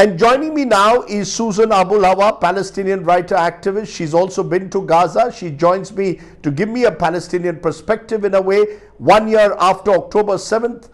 And joining me now is Susan Abulhawa, Palestinian writer activist. She's also been to Gaza. She joins me to give me a Palestinian perspective in a way. 1 year after October 7th,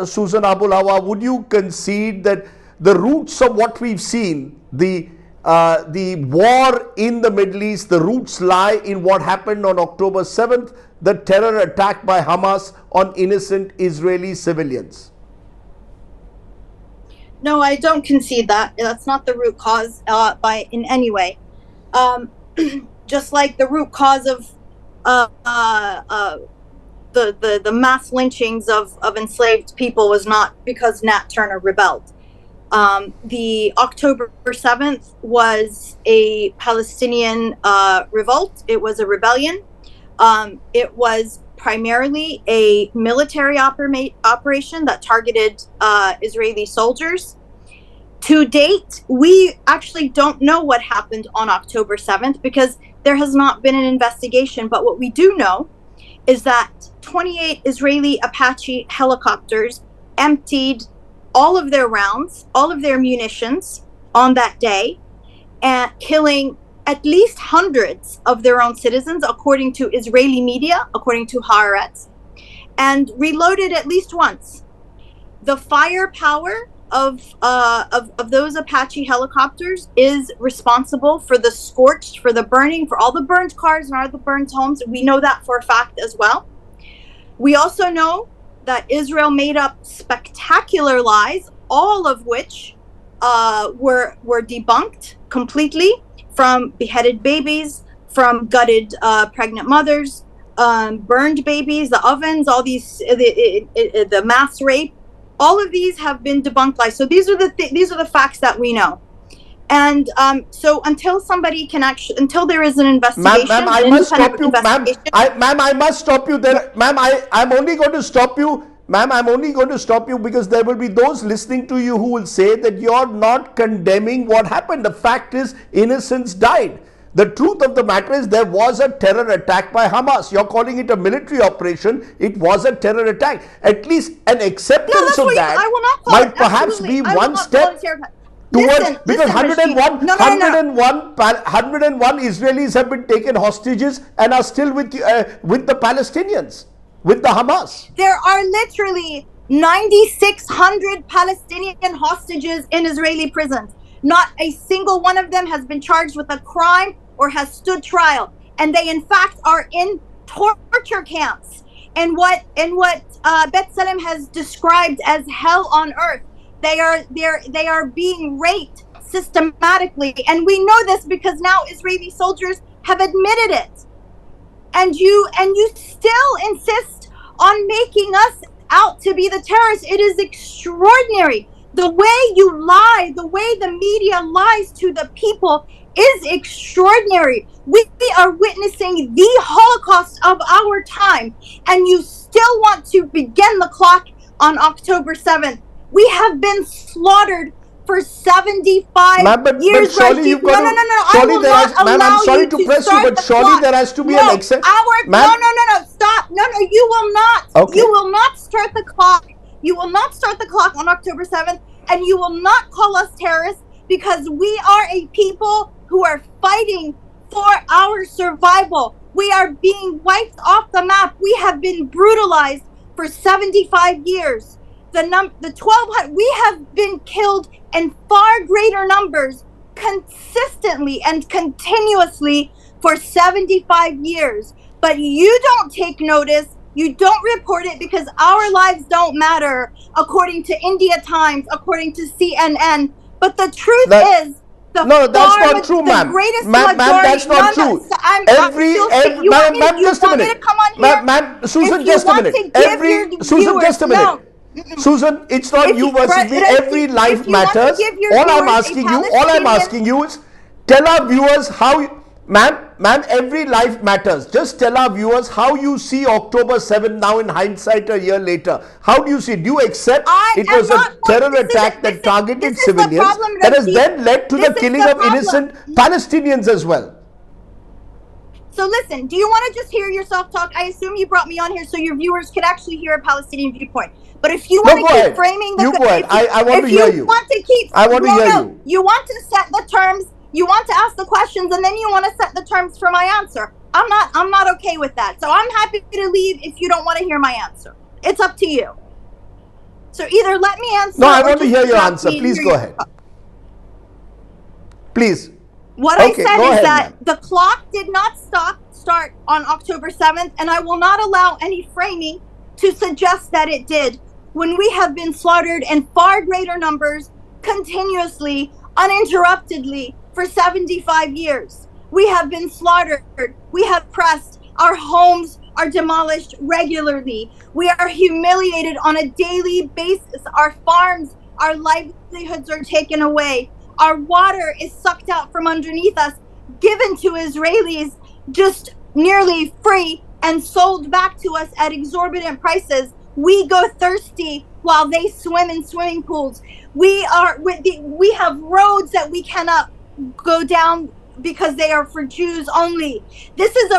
Susan Abulhawa, would you concede that the roots of what we've seen, the war in the Middle East, the roots lie in what happened on October 7th, the terror attack by Hamas on innocent Israeli civilians? No, I don't concede that. That's not the root cause in any way. Just like the root cause of the mass lynchings of enslaved people was not because Nat Turner rebelled. The October 7th was a Palestinian revolt. It was a rebellion. It was primarily a military operation that targeted Israeli soldiers. To date, we actually don't know what happened on October 7th because there has not been an investigation. But what we do know is that 28 Israeli Apache helicopters emptied all of their rounds, all of their munitions on that day, and killing at least hundreds of their own citizens, according to Israeli media, according to Haaretz, and reloaded at least once. The firepower of those Apache helicopters is responsible for the scorched, for the burning, for all the burned cars and all the burned homes. We know that for a fact as well. We also know that Israel made up spectacular lies, all of which were debunked completely, from beheaded babies, from gutted pregnant mothers, burned babies, the ovens, all these, the mass rape. All of these have been debunked lies. So these are the facts that we know. And so until somebody can actually, until there is an investigation, Ma'am, I must stop you. Ma'am, I must stop you there. Ma'am, I'm only going to stop you. Ma'am, I'm only going to stop you because there will be those listening to you who will say that you're not condemning what happened. The fact is, innocents died. The truth of the matter is there was a terror attack by Hamas. You're calling it a military operation. It was a terror attack. At least an acceptance of that might perhaps be one step towards, because 101 Israelis have been taken hostages and are still with the Palestinians, with the Hamas. There are literally 9,600 Palestinian hostages in Israeli prisons. Not a single one of them has been charged with a crime or has stood trial, and they in fact are in torture camps. And what B'Tselem has described as hell on earth. They are being raped systematically, and we know this because now Israeli soldiers have admitted it. And you still insist on making us out to be the terrorists. It is extraordinary. The way you lie, the way the media lies to the people is extraordinary. We are witnessing the Holocaust of our time, and you still want to begin the clock on October 7th. We have been slaughtered for 75 years. But surely you've got ma'am, I'm sorry to press you, but surely there has to be an exception. No, stop. No, you will not. Okay. You will not start the clock. You will not start the clock on October 7th, and you will not call us terrorists, because we are a people who are fighting for our survival. We are being wiped off the map. We have been brutalized for 75 years. The 1,200, we have been killed in far greater numbers consistently and continuously for 75 years. But you don't take notice. You don't report it because our lives don't matter, according to India Times, according to CNN. But the truth is, no, that's not true, ma'am. Ma'am, that's not true. Ma'am, just a minute. Ma'am, Susan, just a minute. Susan, just a minute. Susan, it's not you versus me. Every life matters. All I'm asking you is tell our viewers how, ma'am, every life matters. Just tell our viewers how you see October 7th now in hindsight a year later. How do you see? Do you accept it was a terror attack that targeted civilians that has then led to the killing of innocent Palestinians as well? So listen, do you want to just hear yourself talk? I assume you brought me on here so your viewers could actually hear a Palestinian viewpoint. But if you want to keep framing the, you go ahead. I want to hear you. I want to hear you. You want to set the terms. You want to ask the questions, and then you want to set the terms for my answer. I'm not okay with that. So I'm happy to leave if you don't want to hear my answer. It's up to you. So either let me answer. No, I want to hear your answer. Please go ahead. Please. What I said is that the clock did not start on October 7th, and I will not allow any framing to suggest that it did, when we have been slaughtered in far greater numbers, continuously, uninterruptedly, for 75 years. We have been slaughtered. We have pressed. Our homes are demolished regularly. We are humiliated on a daily basis. Our farms, our livelihoods are taken away. Our water is sucked out from underneath us, given to Israelis just nearly free, and sold back to us at exorbitant prices. We go thirsty while they swim in swimming pools. We have roads that we cannot go down because they are for Jews only. This is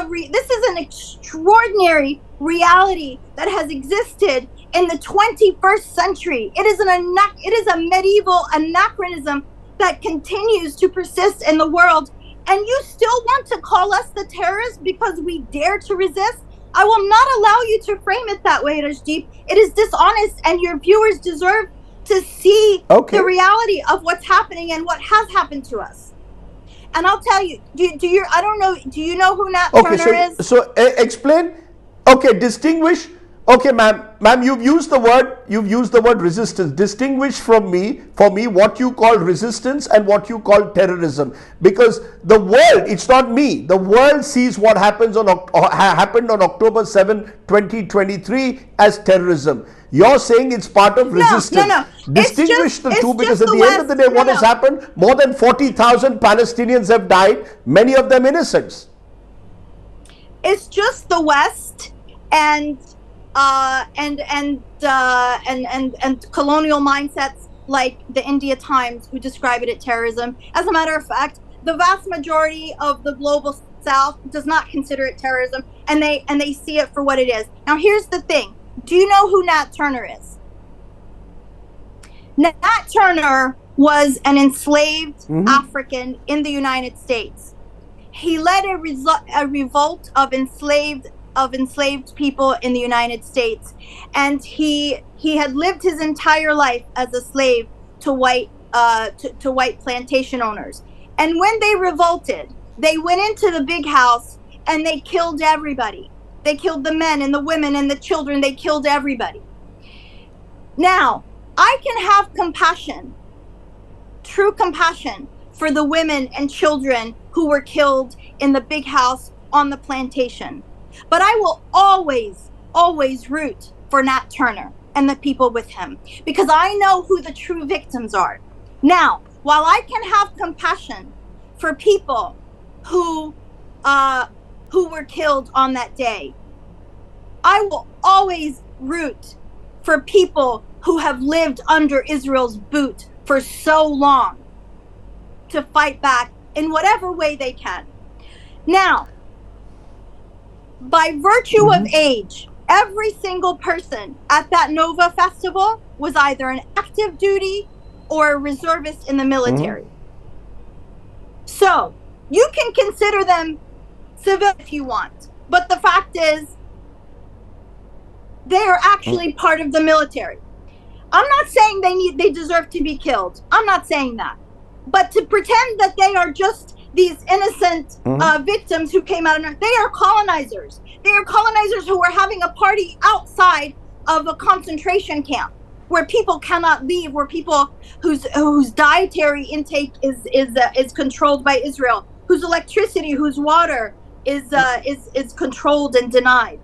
an extraordinary reality that has existed in the 21st century. It is a medieval anachronism that continues to persist in the world. And you still want to call us the terrorists because we dare to resist? I will not allow you to frame it that way, Rajdeep. It is dishonest, and your viewers deserve to see the reality of what's happening and what has happened to us. And I'll tell you, do you know who Nat Turner is? So explain. Okay, distinguish. Okay, ma'am, you've used the word resistance. Distinguish for me what you call resistance and what you call terrorism, because the world, it's not me, the world sees what happened on October 7, 2023 as terrorism. You're saying it's part of resistance. No. Distinguish the two, because at the end of the day, what has happened? More than 40,000 Palestinians have died, many of them innocents. It's just the West and colonial mindsets like the India Times, who describe it as terrorism. As a matter of fact, the vast majority of the global South does not consider it terrorism, and they see it for what it is. Now, here's the thing. Do you know who Nat Turner is? Nat Turner was an enslaved African in the United States. He led a revolt of enslaved people in the United States, and he had lived his entire life as a slave to white plantation owners. And when they revolted, they went into the big house and they killed everybody. They killed the men and the women and the children. They killed everybody. Now, I can have compassion, true compassion, for the women and children who were killed in the big house on the plantation. But I will always, always root for Nat Turner and the people with him, because I know who the true victims are. Now, while I can have compassion for people who were killed on that day, I will always root for people who have lived under Israel's boot for so long to fight back in whatever way they can. Now, by virtue of age, every single person at that Nova Festival was either an active duty or a reservist in the military. So you can consider them civil if you want, but the fact is they are actually part of the military. I'm not saying they deserve to be killed. I'm not saying that. But to pretend that they are just these innocent victims who came out of, they are colonizers. They are colonizers who are having a party outside of a concentration camp where people cannot leave, where people whose dietary intake is controlled by Israel, whose electricity, whose water is controlled and denied.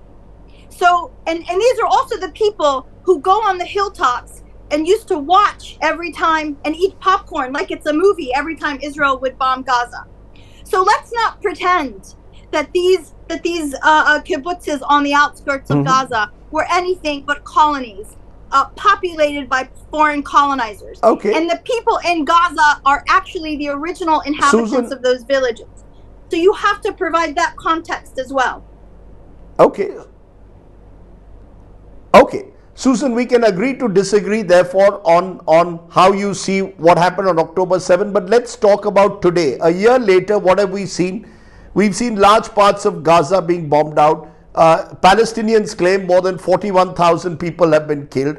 So, and these are also the people who go on the hilltops and used to watch every time and eat popcorn like it's a movie every time Israel would bomb Gaza. So let's not pretend that these kibbutzes on the outskirts of Gaza were anything but colonies populated by foreign colonizers. Okay. And the people in Gaza are actually the original inhabitants of those villages. So you have to provide that context as well. Okay. Okay. Susan, we can agree to disagree, therefore, on how you see what happened on October 7. But let's talk about today. A year later, what have we seen? We've seen large parts of Gaza being bombed out. Palestinians claim more than 41,000 people have been killed.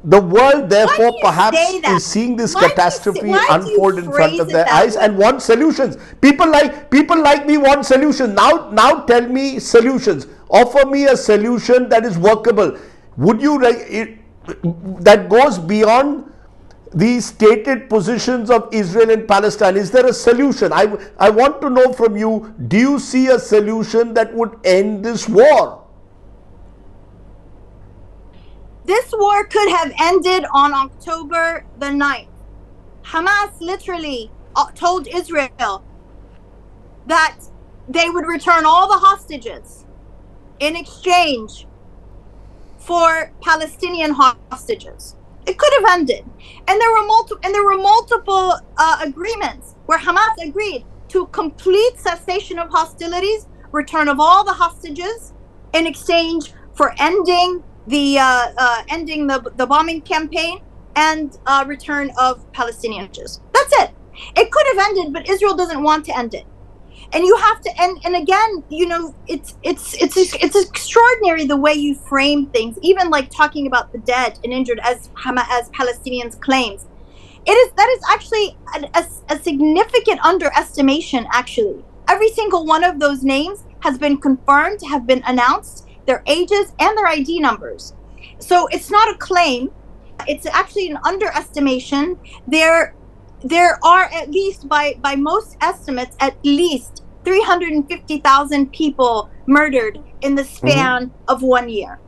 The world, therefore, perhaps is seeing this catastrophe unfold in front of their eyes and want solutions. People like me want solutions. Now tell me solutions. Offer me a solution that is workable. Would you that goes beyond the stated positions of Israel and Palestine? Is there a solution? I want to know from you, do you see a solution that would end this war? This war could have ended on October the 9th. Hamas literally told Israel that they would return all the hostages in exchange for Palestinian hostages. It could have ended. And there were multiple agreements where Hamas agreed to complete cessation of hostilities, return of all the hostages in exchange for ending the bombing campaign, and return of Palestinian hostages. That's it. It could have ended, but Israel doesn't want to end it. And you have to, and again, it's extraordinary the way you frame things, even like talking about the dead and injured as Palestinians claims. That is actually a significant underestimation, actually. Every single one of those names has been confirmed, have been announced, their ages and their ID numbers. So it's not a claim, it's actually an underestimation. There are, at least by most estimates, at least 350,000 people murdered in the span of 1 year.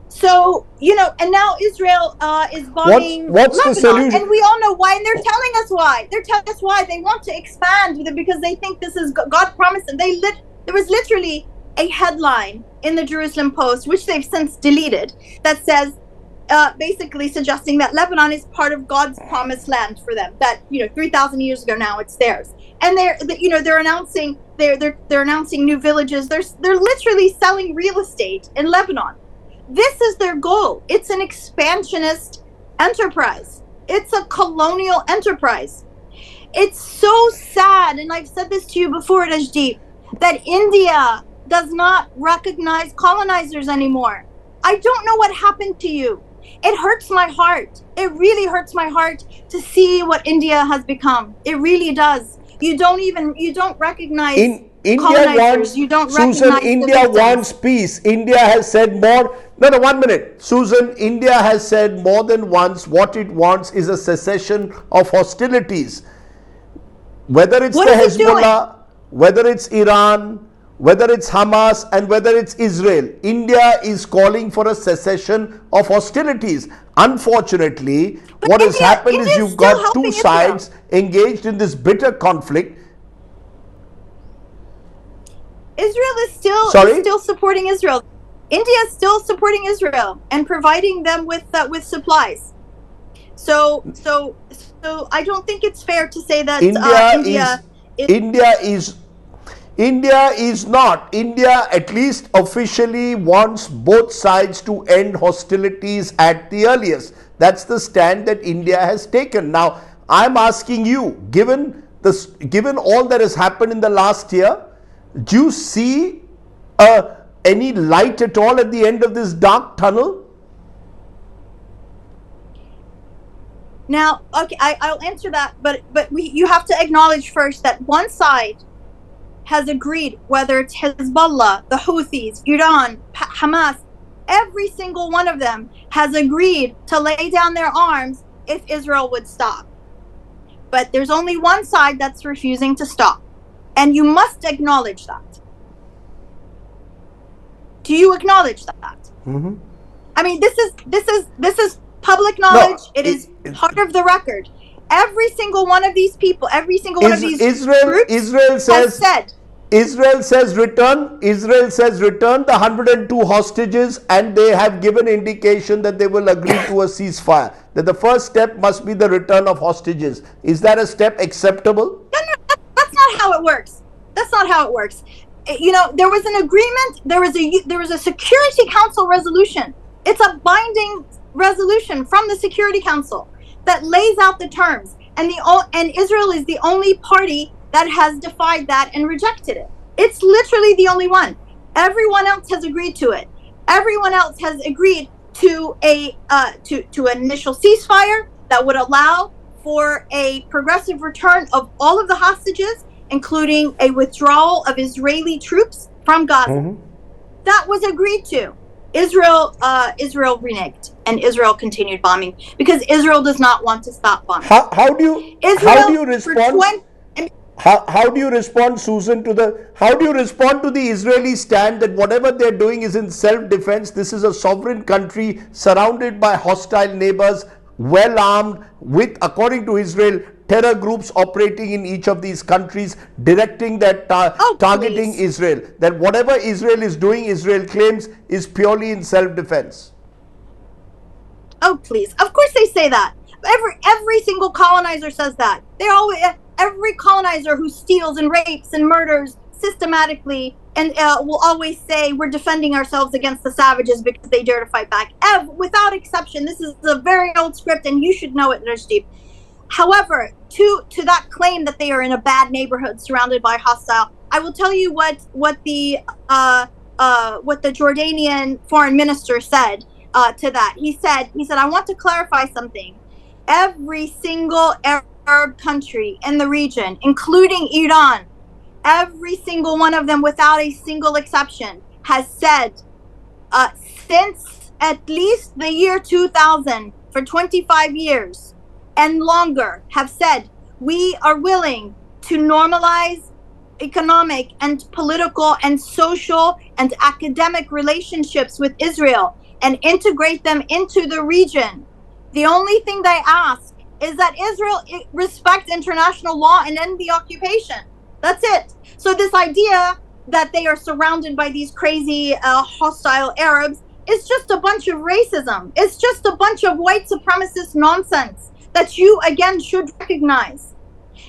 So, and now Israel is bombing what's Lebanon, the solution? and we all know why, and they're telling us why. They're telling us why they want to expand because they think this is God promised. And there was literally a headline in the Jerusalem Post, which they've since deleted, that says, basically suggesting that Lebanon is part of God's promised land for them. That 3,000 years ago now it's theirs, and they're announcing they're announcing new villages. They're literally selling real estate in Lebanon. This is their goal. It's an expansionist enterprise. It's a colonial enterprise. It's so sad, and I've said this to you before, Rajdeep, that India does not recognize colonizers anymore. I don't know what happened to you. It hurts my heart. It really hurts my heart to see what India has become. It really does. You don't recognize colonizers. You don't recognize Susan, India wants peace. India has said more. No, 1 minute. Susan, India has said more than once what it wants is a cessation of hostilities. Whether it's the Hezbollah, whether it's Iran, whether it's Hamas, and whether it's Israel, India is calling for a cessation of hostilities. Unfortunately, what has happened is you've got two sides engaged in this bitter conflict. Israel is still supporting Israel. India is still supporting Israel and providing them with supplies. So I don't think it's fair to say that India is not. India, at least officially, wants both sides to end hostilities at the earliest. That's the stand that India has taken. Now, I'm asking you, given all that has happened in the last year, do you see any light at all at the end of this dark tunnel? Now, okay, I'll answer that, but you have to acknowledge first that one side has agreed, whether it's Hezbollah, the Houthis, Iran, Hamas, every single one of them has agreed to lay down their arms if Israel would stop. But there's only one side that's refusing to stop, and you must acknowledge that. Do you acknowledge that? Mm-hmm. I mean, this is public knowledge. No, it is part of the record. Every single one of these people, every single one of these groups Israel says return the 102 hostages, and they have given indication that they will agree to a ceasefire. That the first step must be the return of hostages. Is that a step acceptable? No, that's not how it works. That's not how it works. You know, there was an agreement. There was a Security Council resolution. It's a binding resolution from the Security Council that lays out the terms, and Israel is the only party that has defied that and rejected it. It's literally the only one. Everyone else has agreed to it. Everyone else has agreed to to an initial ceasefire that would allow for a progressive return of all of the hostages, including a withdrawal of Israeli troops from Gaza. Mm-hmm. That was agreed to. Israel reneged, and Israel continued bombing because Israel does not want to stop bombing. How do you respond? How do you respond, Susan, how do you respond to the Israeli stand that whatever they're doing is in self-defense? This is a sovereign country surrounded by hostile neighbors, well armed with, according to Israel, terror groups operating in each of these countries, directing that targeting Israel. That whatever Israel is doing, Israel claims, is purely in self-defense. Oh, please. Of course they say that. Every single colonizer says that. Every colonizer who steals and rapes and murders systematically and will always say we're defending ourselves against the savages because they dare to fight back. Without exception, this is a very old script, and you should know it, Rajdeep. However, to that claim that they are in a bad neighborhood surrounded by hostile, I will tell you what the Jordanian foreign minister said to that. He said, I want to clarify something. Every single Arab country in the region, including Iran, every single one of them without a single exception, has said since at least the year 2000, for 25 years and longer, have said we are willing to normalize economic and political and social and academic relationships with Israel and integrate them into the region. The only thing they ask is that Israel respect international law and end the occupation. That's it. So this idea that they are surrounded by these crazy hostile Arabs is just a bunch of racism. It's just a bunch of white supremacist nonsense that you, again, should recognize.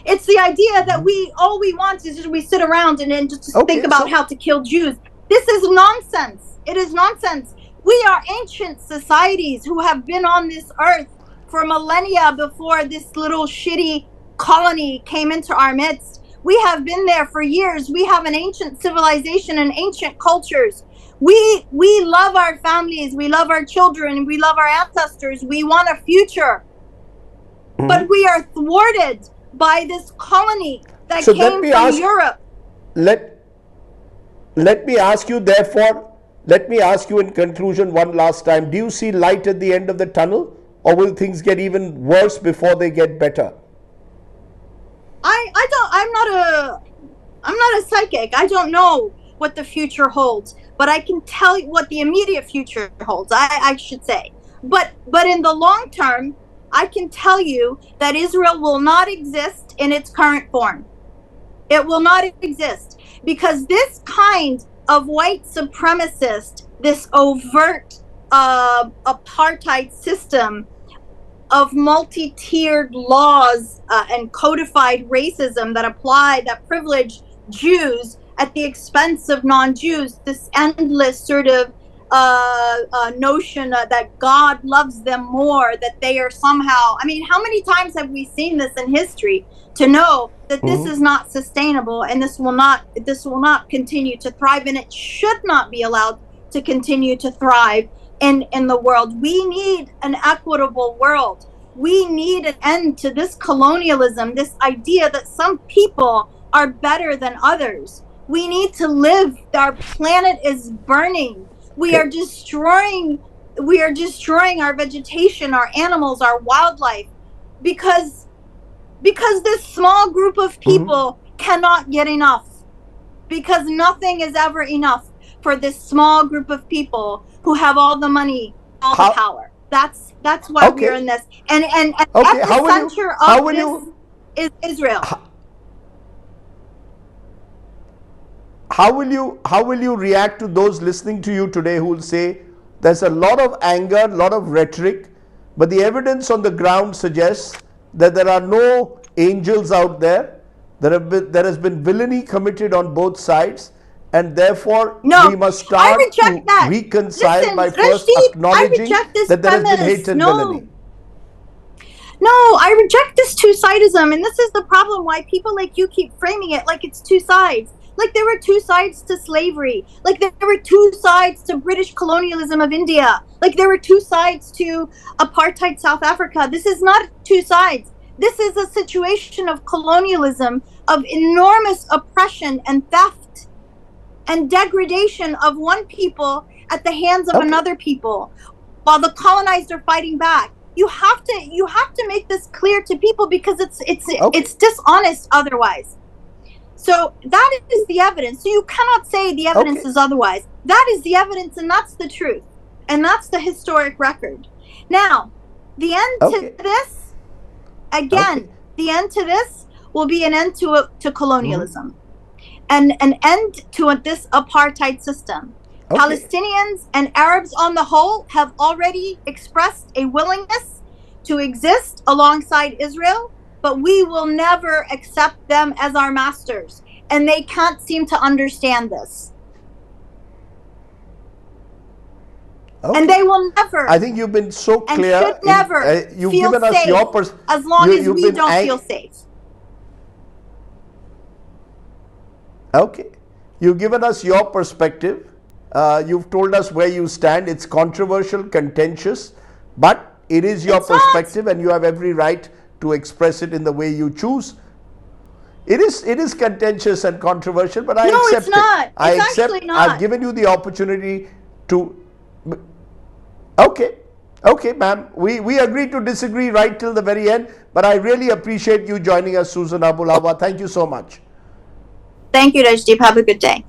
It's the idea that all we want is we sit around and just think about how to kill Jews. This is nonsense. It is nonsense. We are ancient societies who have been on this earth for millennia before this little shitty colony came into our midst. We have been there for years. We have an ancient civilization and ancient cultures. We love our families. We love our children. We love our ancestors. We want a future. Mm-hmm. But we are thwarted by this colony that came from Europe. Let me ask you, therefore, in conclusion one last time, do you see light at the end of the tunnel, or will things get even worse before they get better? I'm not a psychic. I don't know what the future holds, but I can tell you what the immediate future holds, I should say. But in the long term, I can tell you that Israel will not exist in its current form. It will not exist because this kind of white supremacist, this overt apartheid system of multi-tiered laws and codified racism that privilege Jews at the expense of non-Jews, this endless sort of notion that God loves them more, that they are somehow, I mean, how many times have we seen this in history to know that this is not sustainable and this will not continue to thrive, and it should not be allowed to continue to thrive in the world. We need an equitable world. We need an end to this colonialism, this idea that some people are better than others. We need to live. Our planet is burning. We are destroying our vegetation, our animals, our wildlife, because this small group of people cannot get enough, because nothing is ever enough for this small group of people who have all the money, all the power. That's why we're in this. And at the center of this is Israel. How will you react to those listening to you today who will say there's a lot of anger, a lot of rhetoric, but the evidence on the ground suggests that there are no angels out there, There has been villainy committed on both sides, and therefore no, we must start to reconcile. Listen, by first Rajdeep, acknowledging that there has been hate and villainy. No, I reject this two-sidism, and this is the problem why people like you keep framing it like it's two sides. Like there were two sides to slavery. Like there were two sides to British colonialism of India. Like there were two sides to apartheid South Africa. This is not two sides. This is a situation of colonialism, of enormous oppression and theft and degradation of one people at the hands of another people, while the colonized are fighting back. You have to make this clear to people, because it's dishonest otherwise. So that is the evidence. So you cannot say the evidence is otherwise. That is the evidence, and that's the truth, and that's the historic record. Now, the end to this, again, the end to this will be an end to colonialism, and an end to this apartheid system. Palestinians and Arabs on the whole have already expressed a willingness to exist alongside Israel, but we will never accept them as our masters, and they can't seem to understand this. And they will never. I think you've been so clear. And should never you've feel given us safe your as long as we don't feel safe. Okay. You've given us your perspective. You've told us where you stand. It's controversial, contentious, but it is your perspective, and you have every right to express it in the way you choose. It is contentious and controversial, but I accept it. No, it's not. I accept. Actually not. I've given you the opportunity to. Okay, ma'am. We agree to disagree right till the very end, but I really appreciate you joining us, Susan Abulhawa. Thank you so much. Thank you, Rajdeep. Have a good day.